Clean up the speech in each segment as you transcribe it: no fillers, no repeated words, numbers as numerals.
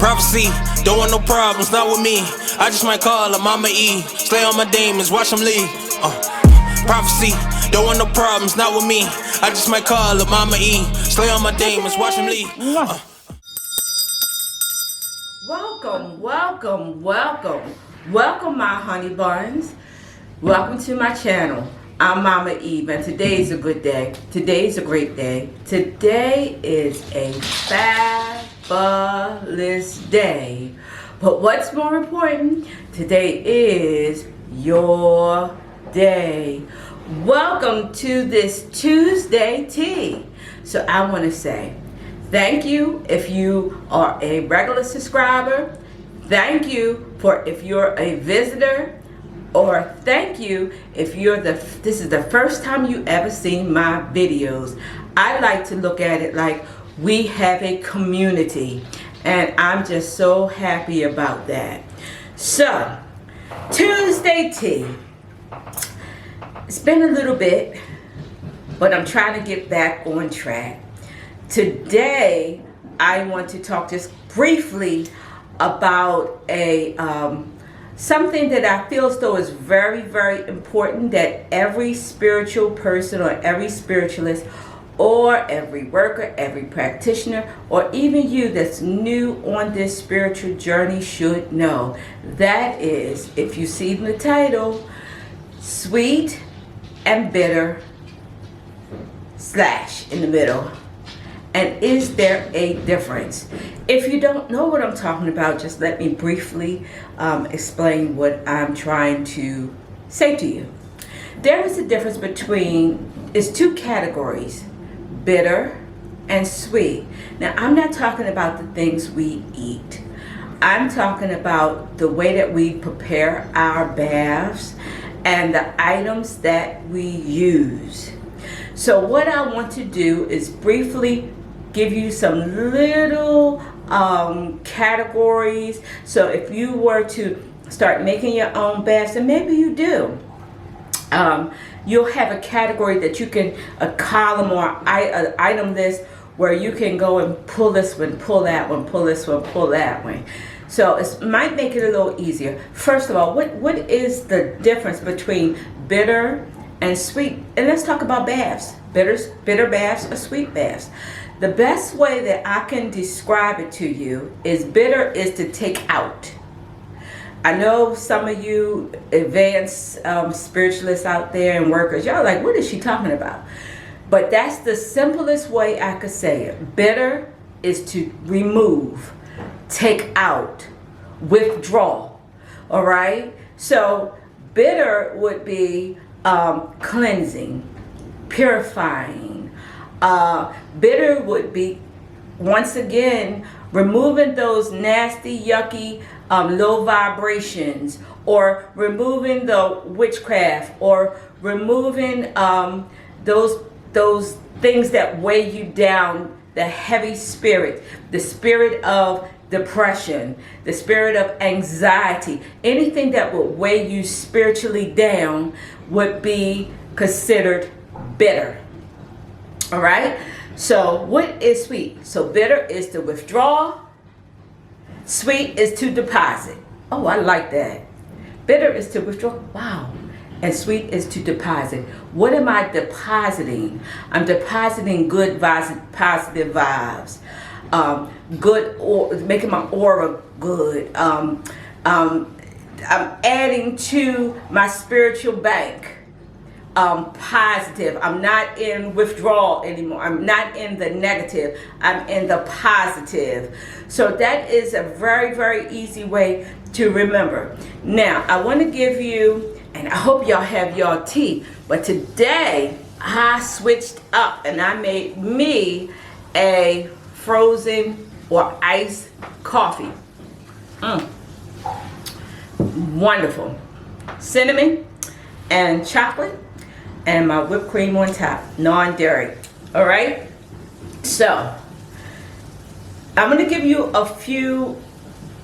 Prophecy, don't want no problems, not with me. I just might call her Mama E. Slay on my demons, watch them leave. Prophecy, don't want no problems, not with me. I just might call her Mama E. Slay on my demons, watch them leave. Welcome my honey buns. Welcome to my channel. I'm Mama Eve, and today is a good day. Today is a great day. Today is a fabulous day. But what's more important, today is your day. Welcome to this Tuesday tea. So I want to say thank you if you are a regular subscriber. Thank you for if you're a visitor. Or thank you if this is the first time you ever seen my videos. I like to look at it like we have a community, and I'm just so happy about that. So, Tuesday tea. It's been a little bit, but I'm trying to get back on track. Today, I want to talk just briefly about something that I feel as though is very, very important, that every spiritual person or every spiritualist or every worker, every practitioner, or even you that's new on this spiritual journey should know. That is, if you see the title, sweet and bitter / in the middle. And is there a difference? If you don't know what I'm talking about, just let me briefly explain what I'm trying to say to you. There is a difference between, it's two categories, bitter and sweet. Now, I'm not talking about the things we eat. I'm talking about the way that we prepare our baths and the items that we use. So what I want to do is briefly give you some little categories. So if you were to start making your own baths, and maybe you do, you'll have a category that you can, a column or an item list where you can go and pull this one, pull that one, pull this one, pull that one. So it might make it a little easier. First of all, what is the difference between bitter and sweet? And let's talk about baths. Bitter baths or sweet baths. The best way that I can describe it to you is bitter is to take out. I know some of you advanced spiritualists out there and workers, y'all like, what is she talking about? But that's the simplest way I could say it. Bitter is to remove, take out, withdraw. All right? So bitter would be cleansing, purifying. Bitter would be, once again, removing those nasty, yucky, low vibrations, or removing the witchcraft, or removing those things that weigh you down, the heavy spirit, the spirit of depression, the spirit of anxiety. Anything that would weigh you spiritually down would be considered bitter. All right, so what is sweet? So bitter is to withdraw, sweet is to deposit. Oh, I like that. Bitter is to withdraw, wow. And sweet is to deposit. What am I depositing? I'm depositing good vibes, positive vibes, good, or making my aura good. I'm adding to my spiritual bank. Positive. I'm not in withdrawal anymore. I'm not in the negative. I'm in the positive. So that is a very, very easy way to remember. Now, I want to give you, and I hope y'all have y'all tea, but today I switched up and I made me a frozen or iced coffee. Wonderful. Cinnamon and chocolate, and my whipped cream on top, non-dairy. All right, so I'm going to give you a few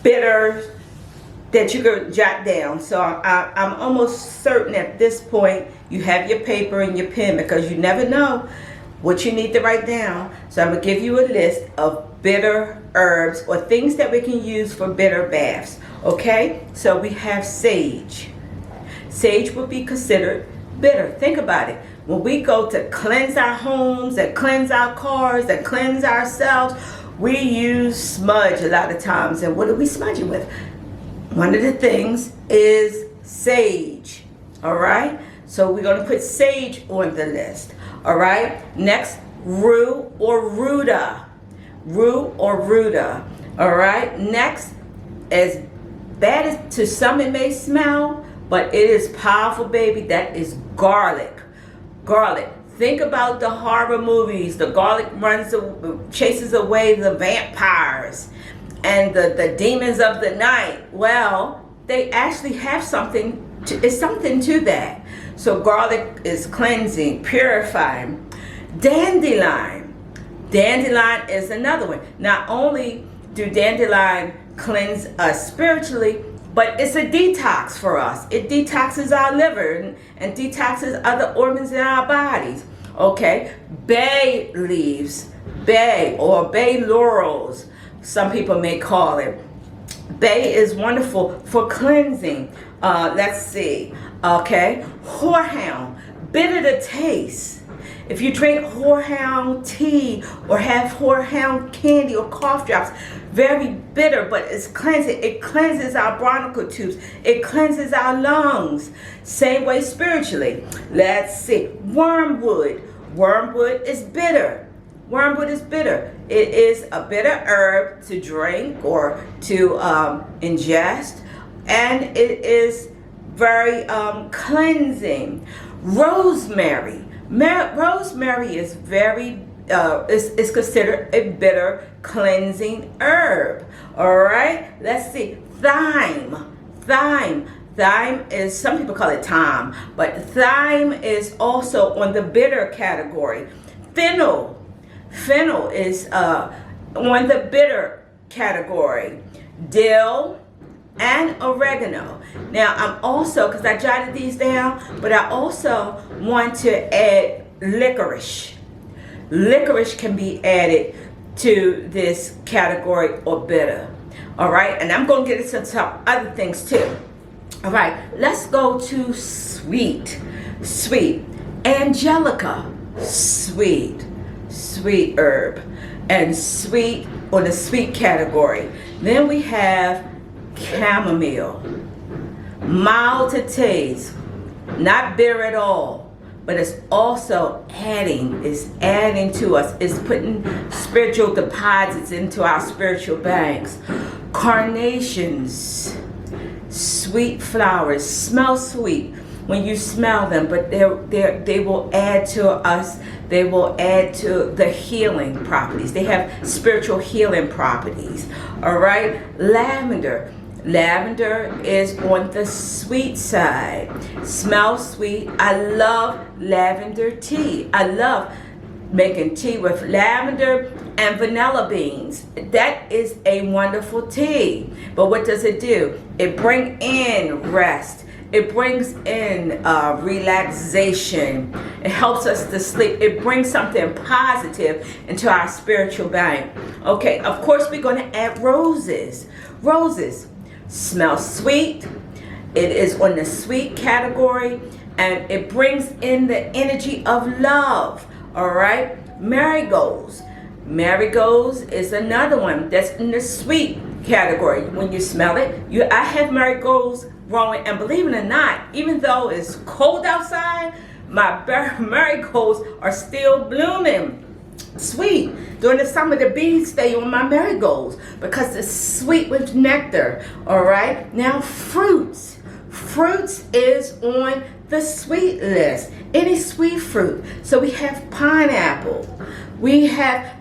bitters that you could jot down. So I'm almost certain at this point you have your paper and your pen, because you never know what you need to write down. So I'm going to give you a list of bitter herbs or things that we can use for bitter baths. Okay, so we have sage. Sage would be considered bitter. Think about it. When we go to cleanse our homes and cleanse our cars and cleanse ourselves, we use smudge a lot of times. And what are we smudging with? One of the things is sage. All right, so we're going to put sage on the list. All right, next, rue or ruta. Rue or ruta. All right, next, as bad as to some it may smell, but it is powerful, baby, that is garlic. Garlic. Think about the horror movies. The garlic chases away the vampires and the demons of the night. Well, they actually have something to that. So garlic is cleansing, purifying. Dandelion. Dandelion is another one. Not only do dandelion cleanse us spiritually, but it's a detox for us. It detoxes our liver and detoxes other organs in our bodies. Okay, bay leaves, bay or bay laurels, some people may call it. Bay is wonderful for cleansing. Let's see. Okay, horehound, bitter to taste. If you drink horehound tea or have horehound candy or cough drops, very bitter, but it's cleansing. It cleanses our bronchial tubes. It cleanses our lungs. Same way spiritually. Let's see. Wormwood. Wormwood is bitter. Wormwood is bitter. It is a bitter herb to drink or to ingest, and it is very cleansing. Rosemary. Rosemary is very is considered a bitter cleansing herb. All right, let's see. Thyme. Thyme is, some people call it thyme, but thyme is also on the bitter category. Fennel is on the bitter category. Dill and oregano. Now I'm also, because I jotted these down, but I also want to add licorice. Licorice can be added to this category or bitter. All right, and I'm going to get into some other things too. All right, let's go to sweet. Angelica, sweet herb, and sweet on the sweet category. Then we have chamomile, mild to taste, not bitter at all, but it's also adding to us. It's putting spiritual deposits into our spiritual banks. Carnations, sweet flowers, smell sweet when you smell them, but they will add to us. They will add to the healing properties. They have spiritual healing properties. All right, lavender. Lavender is on the sweet side. Smells sweet. I love lavender tea. I love making tea with lavender and vanilla beans. That is a wonderful tea. But what does it do? It brings in rest. It brings in relaxation. It helps us to sleep. It brings something positive into our spiritual bank. Okay, of course we're going to add roses. Roses smell sweet. It is on the sweet category, and it brings in the energy of love. All right, marigolds. Marigolds is another one that's in the sweet category. When you smell it, I have marigolds growing, and believe it or not, even though it's cold outside, my marigolds are still blooming. Sweet. During the summer, the bees stay on my marigolds because it's sweet with nectar. All right. Now, fruits. Fruits is on the sweet list. Any sweet fruit. So we have pineapple.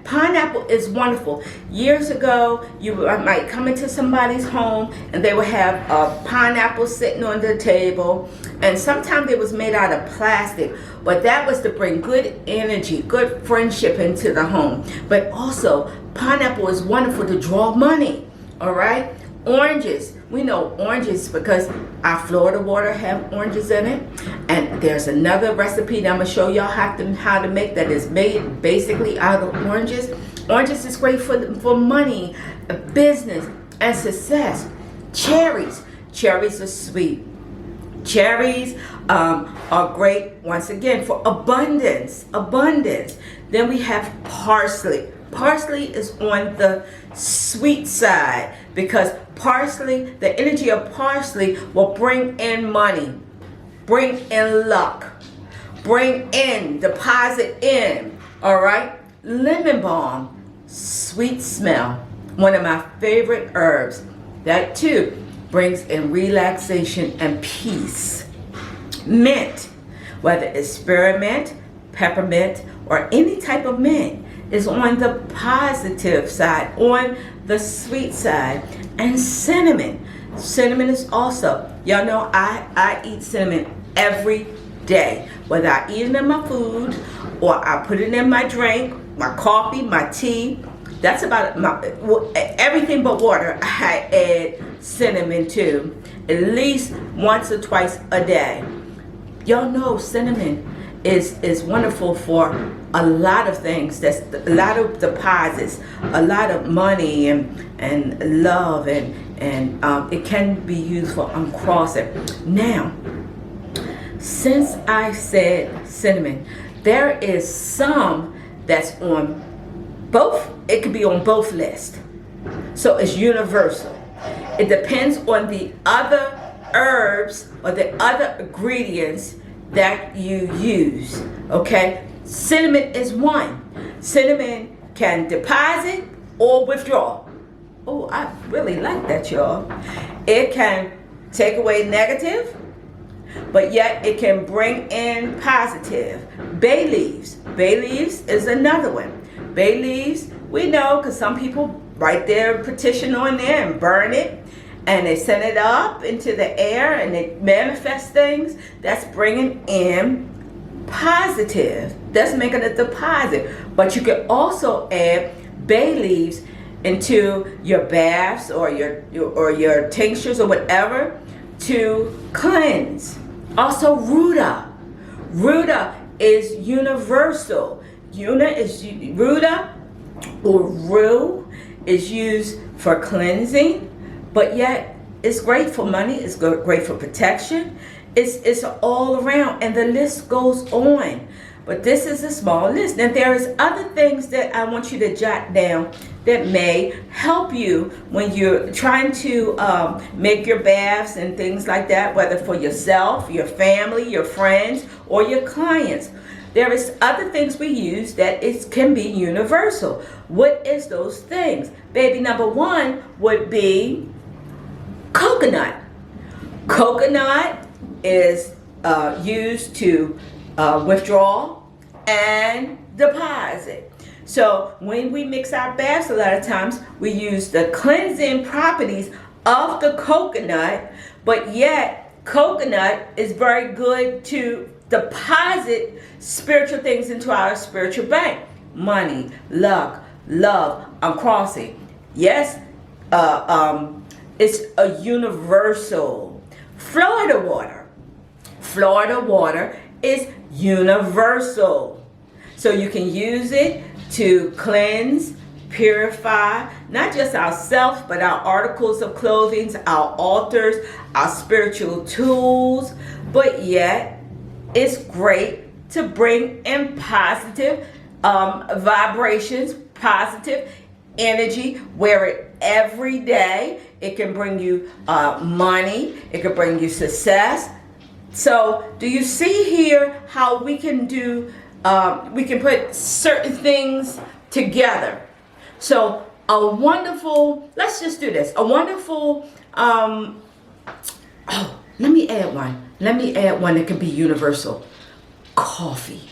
Pineapple is wonderful. Years ago, you might come into somebody's home and they would have a pineapple sitting on the table, and sometimes it was made out of plastic, but that was to bring good energy, good friendship into the home. But also, pineapple is wonderful to draw money. All right. Oranges. We know oranges because our Florida water have oranges in it. And there's another recipe that I'm going to show y'all how to make that is made basically out of oranges. Oranges is great for money, business, and success. Cherries. Cherries are sweet. Cherries are great, once again, for abundance. Abundance. Then we have parsley. Parsley is on the sweet side because parsley, the energy of parsley will bring in money, bring in luck, bring in, deposit in, all right? Lemon balm, sweet smell, one of my favorite herbs. That too brings in relaxation and peace. Mint, whether it's spearmint, peppermint, or any type of mint, is on the positive side, on the sweet side. And cinnamon. Cinnamon is also, y'all know I eat cinnamon every day. Whether I eat it in my food or I put it in my drink, my coffee, my tea. That's about everything but water. I add cinnamon to at least once or twice a day. Y'all know cinnamon is wonderful for a lot of things. That's a lot of deposits, a lot of money and love, and it can be used for uncrossing. Now, since I said cinnamon, there is some that's on both. It could be on both lists, so it's universal. It depends on the other herbs or the other ingredients that you use. Okay, cinnamon is one. Cinnamon can deposit or withdraw. Oh, I really like that, y'all. It can take away negative, but yet it can bring in positive. Bay leaves. Bay leaves is another one. Bay leaves, we know, because some people write their petition on there and burn it, and they send it up into the air and they manifest things. That's bringing in positive. That's making a deposit. But you can also add bay leaves into your baths or your tinctures or whatever to cleanse. Also ruta. Ruta is universal. Ruta or rue is used for cleansing, but yet it's great for money, it's great for protection. It's all around, and the list goes on. But this is a small list. Now there is other things that I want you to jot down that may help you when you're trying to make your baths and things like that, whether for yourself, your family, your friends, or your clients. There is other things we use that can be universal. What is those things? Baby, number one would be coconut. Coconut is used to withdraw and deposit. So when we mix our baths, a lot of times we use the cleansing properties of the coconut, but yet coconut is very good to deposit spiritual things into our spiritual bank. Money, luck, love, crossing. Yes, it's a universal. Florida water. Florida water is universal. So you can use it to cleanse, purify, not just ourselves, but our articles of clothing, our altars, our spiritual tools. But yet, it's great to bring in positive vibrations, positive energy. Wear it every day. It can bring you money. It can bring you success. So do you see here how we can do, we can put certain things together? So a wonderful, let's just do this. A wonderful, let me add one. Let me add one that can be universal. Coffee.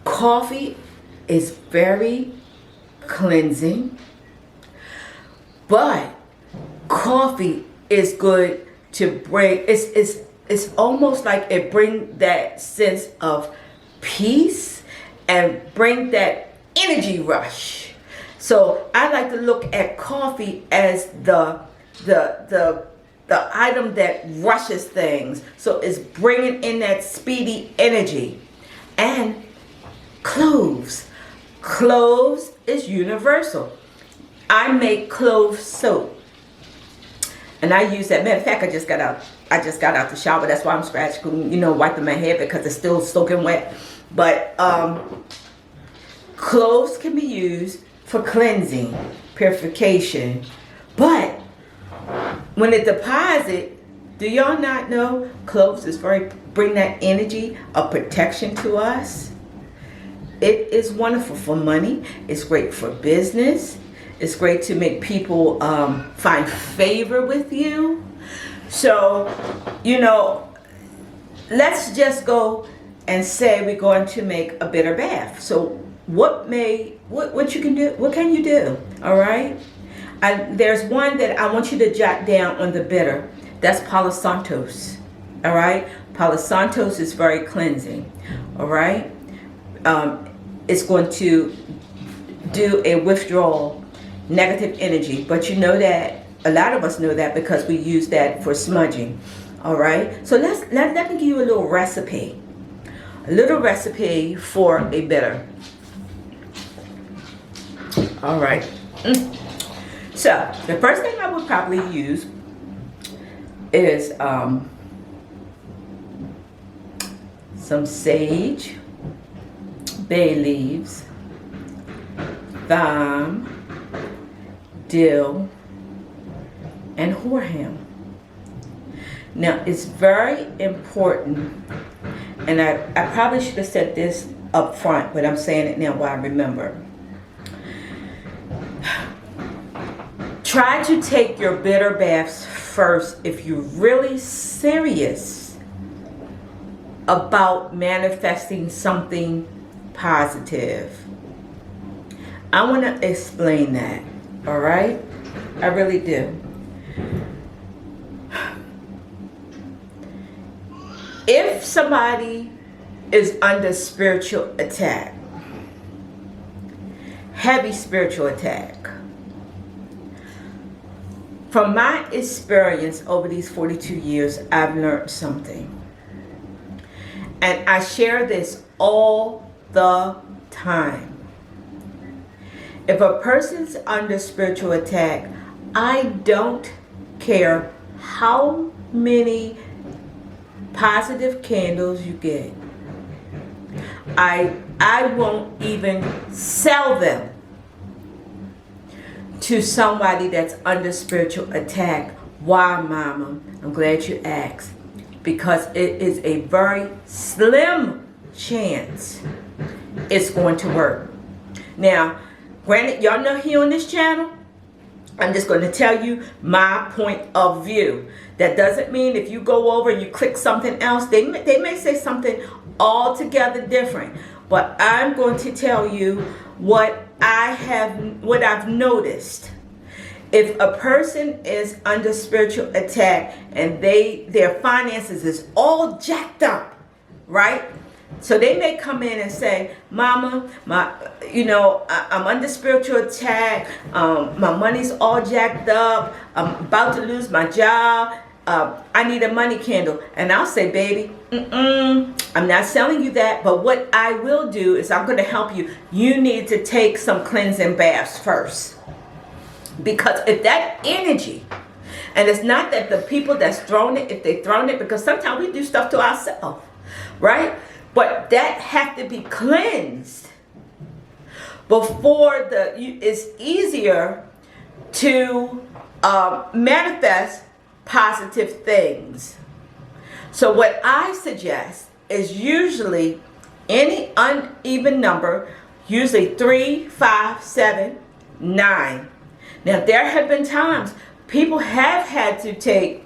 Coffee is very cleansing, but coffee is good to bring, it's almost like it brings that sense of peace and bring that energy rush. So I like to look at coffee as the item that rushes things. So it's bringing in that speedy energy. And cloves. Cloves is universal. I make clove soap, and I use that. Matter of fact, I just got out the shower. That's why I'm scratching, wiping my head because it's still soaking wet. But cloves can be used for cleansing, purification. But when it deposits, do y'all not know cloves is bring that energy of protection to us? It is wonderful for money. It's great for business. It's great to make people find favor with you. So, let's just go and say we're going to make a bitter bath. So what you can do? What can you do? All right. There's one that I want you to jot down on the bitter. That's Palo Santos. All right. Palo Santos is very cleansing. All right. It's going to do a withdrawal, negative energy. But you know that, a lot of us know that because we use that for smudging. All right. So let me give you a little recipe. A little recipe for a bitter. All right. So the first thing I would probably use is some sage, bay leaves, thyme, dill, and horehound. Now it's very important, and I probably should have said this up front, but I'm saying it now while I remember. Try to take your bitter baths first if you're really serious about manifesting something positive. I want to explain that, all right? I really do. If somebody is under spiritual attack, heavy spiritual attack, from my experience over these 42 years, I've learned something. And I share this all the time. If a person's under spiritual attack, I don't care how many positive candles you get. I won't even sell them to somebody that's under spiritual attack. Why, Mama? I'm glad you asked. Because it is a very slim chance it's going to work. Now, granted, y'all know here on this channel, I'm just going to tell you my point of view. That doesn't mean if you go over and you click something else, they may say something altogether different. But I'm going to tell you what I've noticed. If a person is under spiritual attack and their finances is all jacked up, right? So they may come in and say, Mama, I'm under spiritual attack. My money's all jacked up. I'm about to lose my job. I need a money candle. And I'll say, baby, I'm not selling you that. But what I will do is I'm going to help you. You need to take some cleansing baths first. Because if that energy, and it's not that the people that's thrown it, if they thrown it, because sometimes we do stuff to ourselves, right? But that have to be cleansed before it's easier to manifest positive things. So what I suggest is usually any uneven number, usually 3, 5, 7, 9. Now, there have been times people have had to take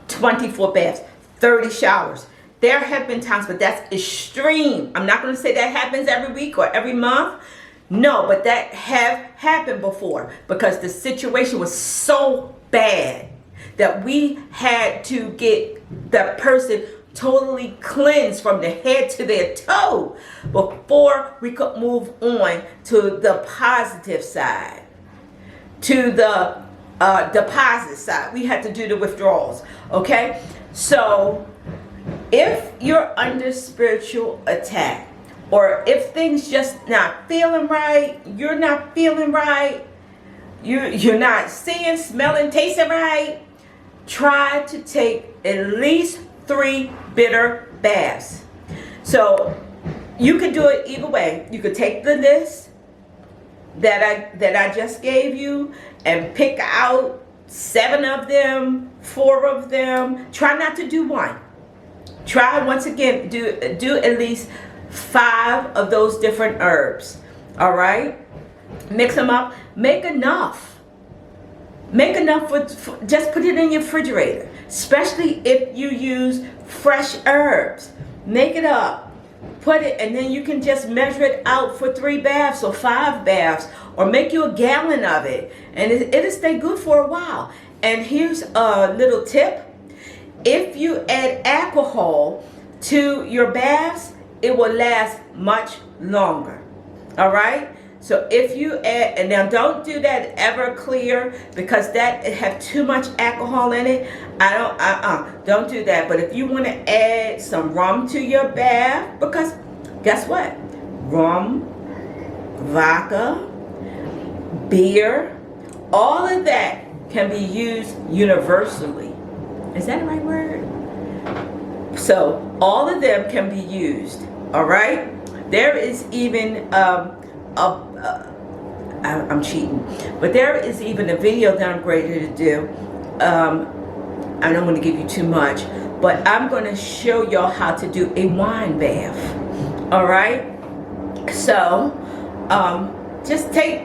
24 baths, 30 showers. There have been times, but that's extreme. I'm not going to say that happens every week or every month. No, but that have happened before because the situation was so bad that we had to get the person totally cleansed from the head to their toe before we could move on to the positive side. To the deposit side. We had to do the withdrawals. Okay? So, if you're under spiritual attack, or if things just not feeling right, you're not feeling right, you're not seeing, smelling, tasting right, try to take at least 3 bitter baths. So you could do it either way. You could take the list that I just gave you and pick out 7 of them, 4 of them. Try not to do one. Try once again, do at least 5 of those different herbs. All right, mix them up. Make enough. Make enough for just put it in your refrigerator. Especially if you use fresh herbs. Make it up. Put it, and then you can just measure it out for 3 baths or 5 baths, or make you a gallon of it, and it'll stay good for a while. And here's a little tip: if you add alcohol to your baths, it will last much longer. All right. So if you add, and now don't do that Everclear, because that have too much alcohol in it. Don't do that. But if you want to add some rum to your bath, because guess what? Rum, vodka, beer, all of that can be used universally. Is that the right word? So all of them can be used. All right. There is even I'm cheating, but there is even a video that I'm ready to do. I don't want to give you too much, but I'm going to show y'all how to do a wine bath. All right. So just take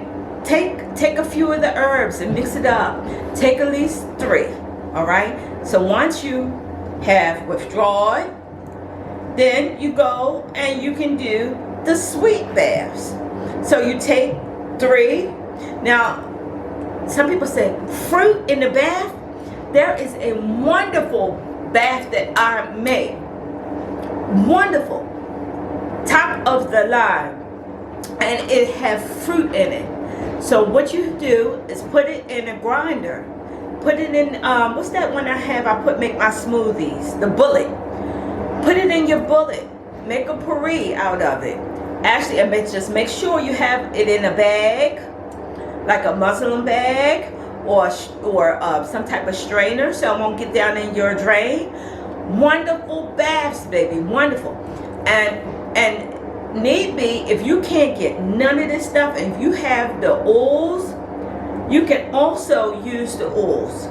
a few of the herbs and mix it up. Take at least 3. All right. So once you have withdrawn, then you go and you can do the sweet baths. So you take 3. Now, some people say fruit in the bath. There is a wonderful bath that I make. Wonderful. Top of the line. And it has fruit in it. So what you do is put it in a grinder. Put it in, what's that one I have? Make my smoothies. The bullet. Put it in your bullet. Make a puree out of it. Actually, just make sure you have it in a bag, like a muslin bag, or some type of strainer, so it won't get down in your drain. Wonderful baths, baby, wonderful. And need be, if you can't get none of this stuff, and if you have the oils, you can also use the oils.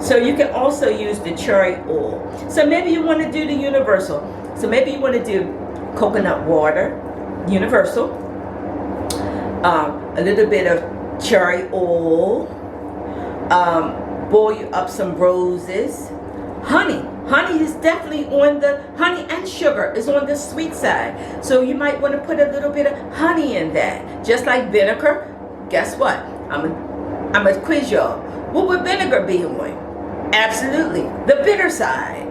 So you can also use the cherry oil. So maybe you want to do the universal. So maybe you want to do coconut water, universal, a little bit of cherry oil, boil you up some roses, honey. Honey is definitely on the, honey and sugar is on the sweet side. So you might want to put a little bit of honey in that. Just like vinegar. Guess what? I'm gonna quiz y'all. What would vinegar be on? Absolutely, the bitter side.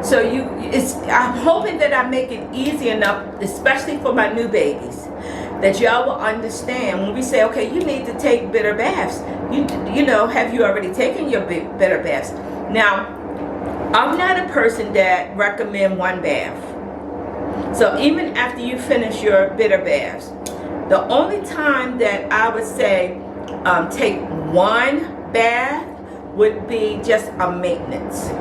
So I'm hoping that I make it easy enough, especially for my new babies, that y'all will understand when we say, okay, you need to take bitter baths. You know, have you already taken your bitter baths? Now, I'm not a person that recommend 1 bath. So even after you finish your bitter baths, the only time that I would say take 1 bath would be just a maintenance.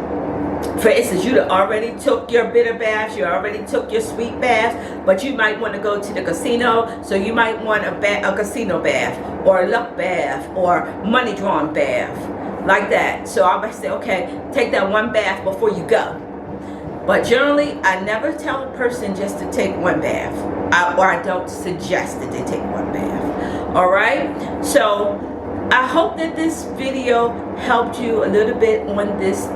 For instance, you already took your bitter baths, you already took your sweet baths, but you might want to go to the casino, so you might want a casino bath, or a luck bath, or money drawn bath, like that. So I would say, okay, take that 1 bath before you go. But generally, I never tell a person just to take 1 bath, or I don't suggest that they take 1 bath. All right? So I hope that this video helped you a little bit on this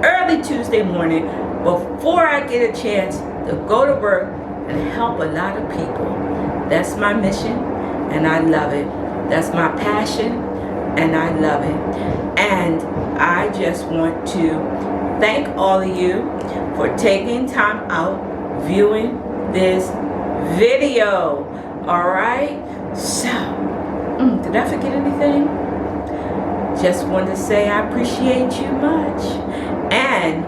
early Tuesday morning before I get a chance to go to work and help a lot of people. That's my mission, and I love it. That's my passion, and I love it. And I just want to thank all of you for taking time out viewing this video. All right? So, did I forget anything? Just want to say I appreciate you much. And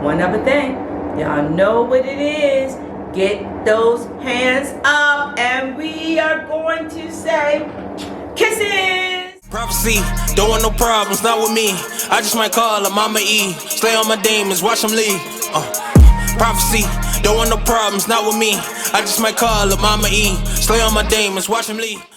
one other thing, y'all know what it is. get those hands up, and we are going to say kisses. Prophecy, don't want no problems, not with me. I just might call her Mama E. Slay on my demons, watch them leave. Prophecy, don't want no problems, not with me. I just might call her Mama E. Slay on my demons, watch them leave.